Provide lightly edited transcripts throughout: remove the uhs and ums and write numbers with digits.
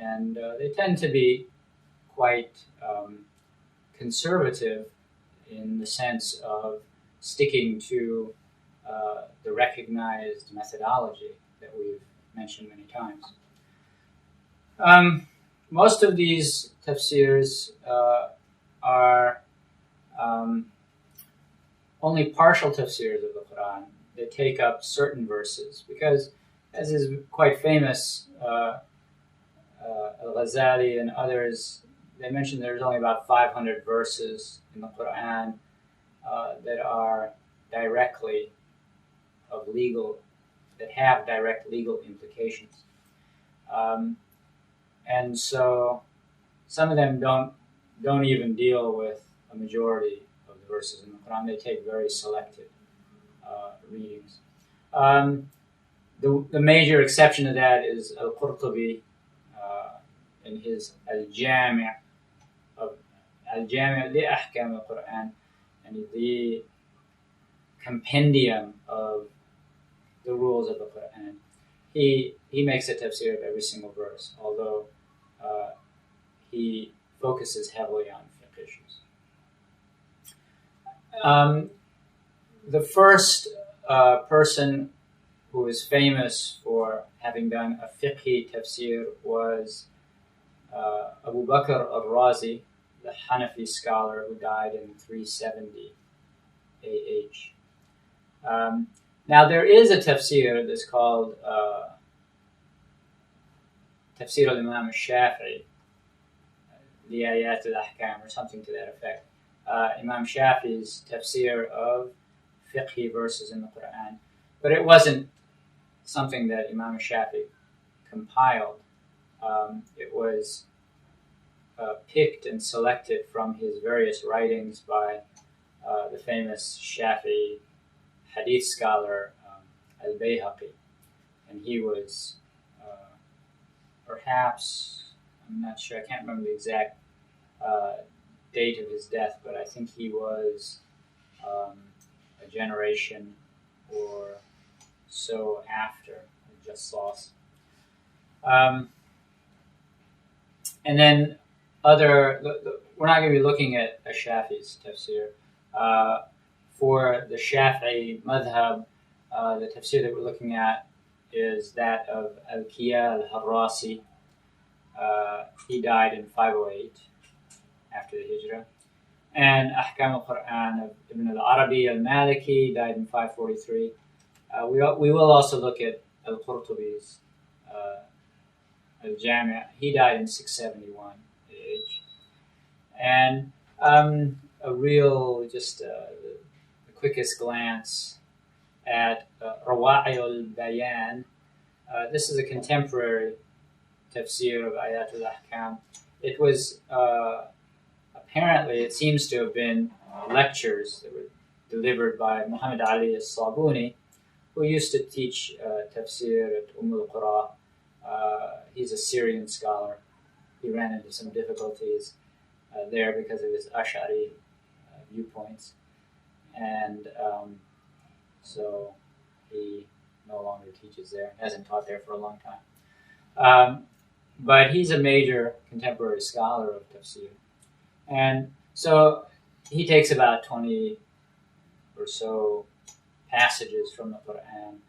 and they tend to be quite conservative in the sense of sticking to the recognized methodology that we've mentioned many times. Most of these tafsirs are only partial tafsirs of the Qur'an. They take up certain verses because, as is quite famous, al-Ghazali and others, they mentioned there's only about 500 verses in the Qur'an that are directly of legal, that have direct legal implications. And so some of them don't even deal with a majority of the verses in the Qur'an. They take very selected readings. The major exception to that is al-Qurtubee in his al-Jaami li Ahkaam al-Qur'aan, and the compendium of the rules of the Qur'an. He makes a tafsir of every single verse, although he focuses heavily on fiqh issues. The first person who is famous for having done a fiqhi tafsir was Abu Bakr al-Razi, the Hanafi scholar who died in 370 AH. Now there is a tafsir that's called Tafsir al-Imam al-Shafi'i, the Ayat al-Ahkaam, or something to that effect. Imam Shafi'i's tafsir of fiqhi verses in the Qur'an. But it wasn't something that Imam Shafi'i compiled. It was picked and selected from his various writings by the famous Shafi'i hadith scholar al-Bayhaqi. And he was perhaps, I'm not sure, I can't remember the exact date of his death, but I think he was a generation or so after al-Jassaas. And then we're not going to be looking at Shafi'i's tafsir. For the Shafi'i madhab, the tafsir that we're looking at is that of al-Kyaa, al-Haraasee. He died in 508 after the Hijrah. And Ahkaam al-Qur'an of Ibn al-Arabee al-Maliki died in 543. We will also look at al-Qurtubee's al-Jaami. He died in 671 AH. And the quickest glance at Rawaa'i al-Bayaan. This is a contemporary tafsir of Ayat al-Ahkam. It was apparently, it seems to have been lectures that were delivered by Muhammad Alee al-Saaboonee, who used to teach tafsir at al-Qur'an. He's a Syrian scholar. He ran into some difficulties there because of his Ash'ari viewpoints. And so he no longer teaches there, hasn't taught there for a long time. But he's a major contemporary scholar of tafsir. And so he takes about 20 or so passages from the Qur'an,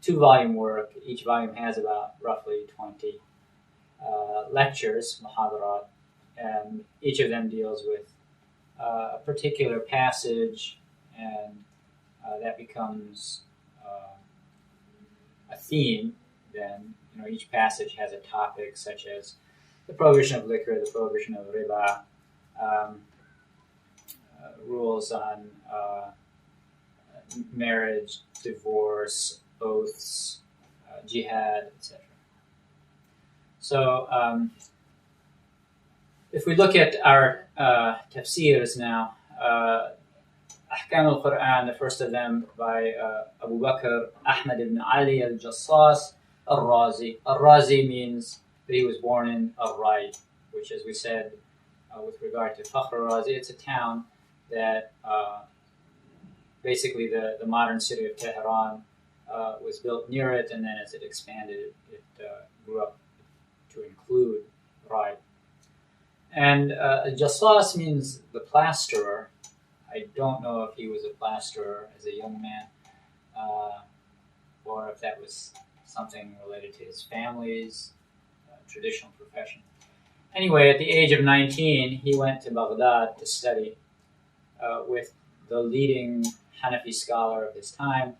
2-volume work. Each volume has about roughly 20 lectures, muhadarat, and each of them deals with a particular passage, and that becomes a theme. Then each passage has a topic, such as the prohibition of liquor, the prohibition of riba, rules on marriage, divorce, oaths, jihad, etc. So if we look at our tafsirs now, Ahkaam al-Qur'an, the first of them by Abu Bakr Ahmad ibn Ali al-Jassaas al-Razi. Al-Razi means that he was born in Al-Rai, which, as we said, with regard to Fakhr al-Razi, it's a town that basically the modern city of Tehran was built near it, and then as it expanded, it grew up to include Rawaa'i. And al-Jassaas means the plasterer. I don't know if he was a plasterer as a young man, or if that was something related to his family's traditional profession. Anyway, at the age of 19, he went to Baghdad to study with the leading Hanafi scholar of his time,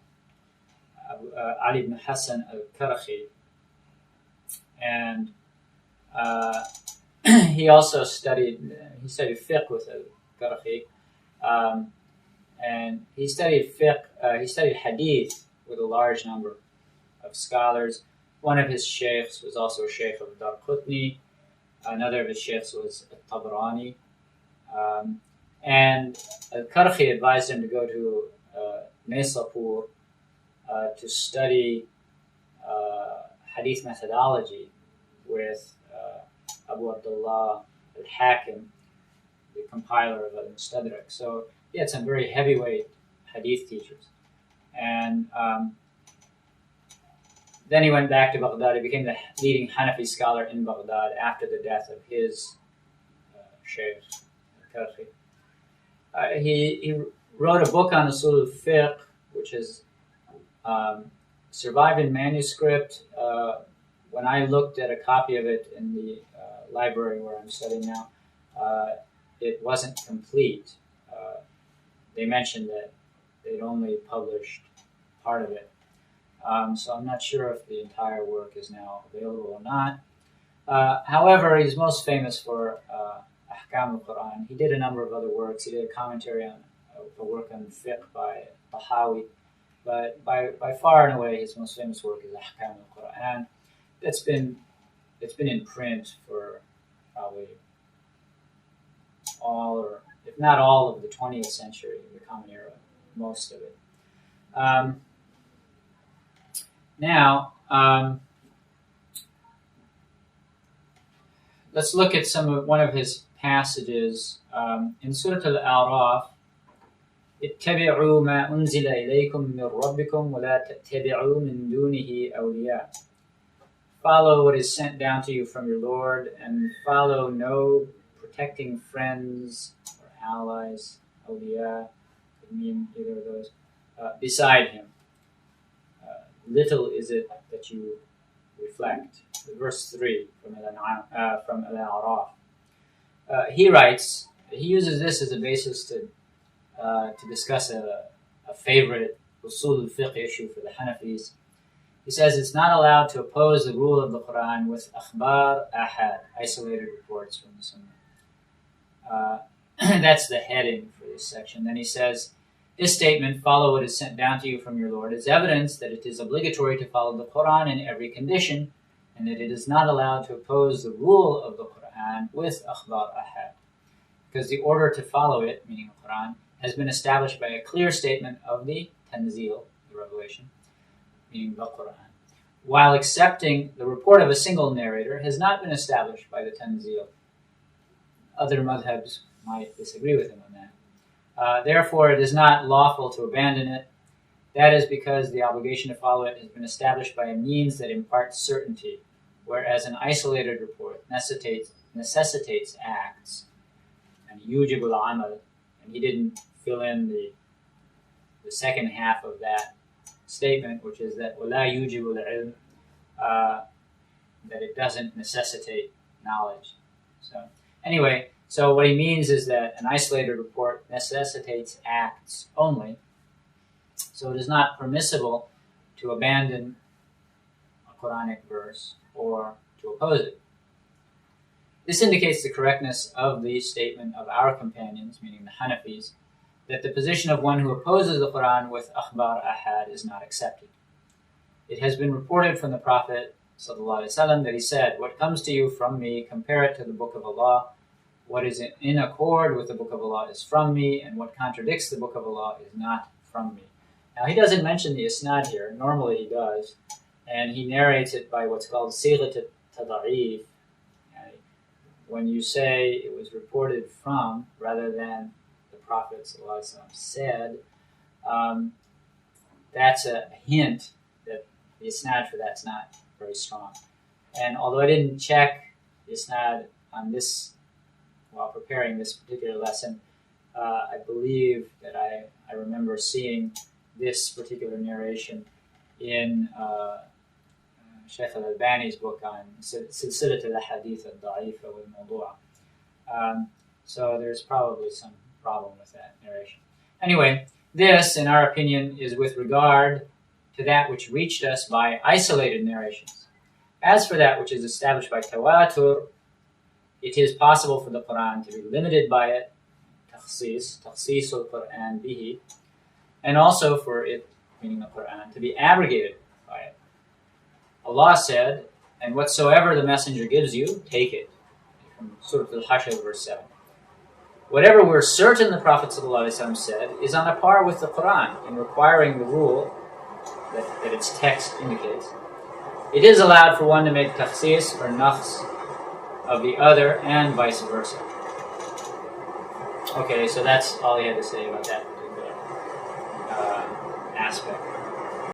Ali ibn Hassan al-Karachi. And he also studied fiqh with al-Karachi. And he studied fiqh, he studied hadith with a large number of scholars. One of his sheikhs was also a sheikh of al-Qurtubee. Another of his sheikhs was al-Tabarani. And al-Karachi advised him to go to Naysapur to study hadith methodology with Abu Abdullah al-Hakim, the compiler of al-Mustadrak. So he had some very heavyweight hadith teachers. And then he went back to Baghdad. He became the leading Hanafi scholar in Baghdad after the death of his sheikh, al-Karachi. He wrote a book on usul al-fiqh, which has survived in manuscript. When I looked at a copy of it in the library where I'm studying now, it wasn't complete. They mentioned that they'd only published part of it. So I'm not sure if the entire work is now available or not. However, he's most famous for Ahkaam al-Qur'an. He did a number of other works. He did a commentary on a work on fiqh by Tahawi. But by far and away, his most famous work is Ahkaam al-Qur'an. It's been in print for probably all, or if not all, of the 20th century, the Common Era, most of it. Now, let's look at one of his passages in Surah Al-A'raf. اتبعوا ما أنزل إليكم من ربكم ولا تتبعوا من دونه أولياء. Follow what is sent down to you from your Lord, and follow no protecting friends or allies, awliya, could mean either of those, beside him. Little is it that you reflect. Verse 3 from Al-A'raf. He writes, he uses this as a basis to discuss a favorite usul al-fiqh issue for the Hanafis. He says it's not allowed to oppose the rule of the Qur'an with akhbar ahad, isolated reports from the Sunnah. That's the heading for this section. Then he says, his statement, follow what is sent down to you from your Lord, is evidence that it is obligatory to follow the Qur'an in every condition, and that it is not allowed to oppose the rule of the Qur'an with akhbar ahad. Because the order to follow it, meaning the Qur'an, has been established by a clear statement of the tanzil, the revelation, meaning the Qur'an, while accepting the report of a single narrator has not been established by the tanzil. Other madhabs might disagree with him on that. Therefore, it is not lawful to abandon it. That is because the obligation to follow it has been established by a means that imparts certainty, whereas an isolated report necessitates acts, and yujib al-amal, and he didn't fill in the second half of that statement, which is that وَلَا يُوجِبُ الْعِلْمِ, that it doesn't necessitate knowledge. So anyway, so what he means is that an isolated report necessitates acts only, so it is not permissible to abandon a Quranic verse or to oppose it. This indicates the correctness of the statement of our companions, meaning the Hanafis, that the position of one who opposes the Qur'an with akhbar ahad is not accepted. It has been reported from the Prophet ﷺ that he said, what comes to you from me, compare it to the Book of Allah. What is in accord with the Book of Allah is from me, and what contradicts the Book of Allah is not from me. Now, he doesn't mention the isnad here. Normally he does. And he narrates it by what's called sighat al-tada'if. When you say it was reported from, rather than the Prophet ﷺ said, that's a hint the isnad for that's not very strong. And although I didn't check the isnad on this while preparing this particular lesson, I believe that I remember seeing this particular narration in Shaykh al-Albani's book on Silsilat al-Hadith al-Da'ifa wal-Mawdu'a. So there's probably some problem with that narration. Anyway, this, in our opinion, is with regard to that which reached us by isolated narrations. As for that which is established by tawatur, it is possible for the Qur'an to be limited by it, tafseers al-Qur'an bihi, and also for it, meaning the Qur'an, to be abrogated by it. Allah said, and whatsoever the messenger gives you, take it. From Surah Al-Hashr, verse 7. Whatever we're certain the Prophet ﷺ said is on a par with the Qur'an in requiring the rule that its text indicates. It is allowed for one to make tafseers or nafs of the other and vice versa. Okay, so that's all he had to say about that particular aspect.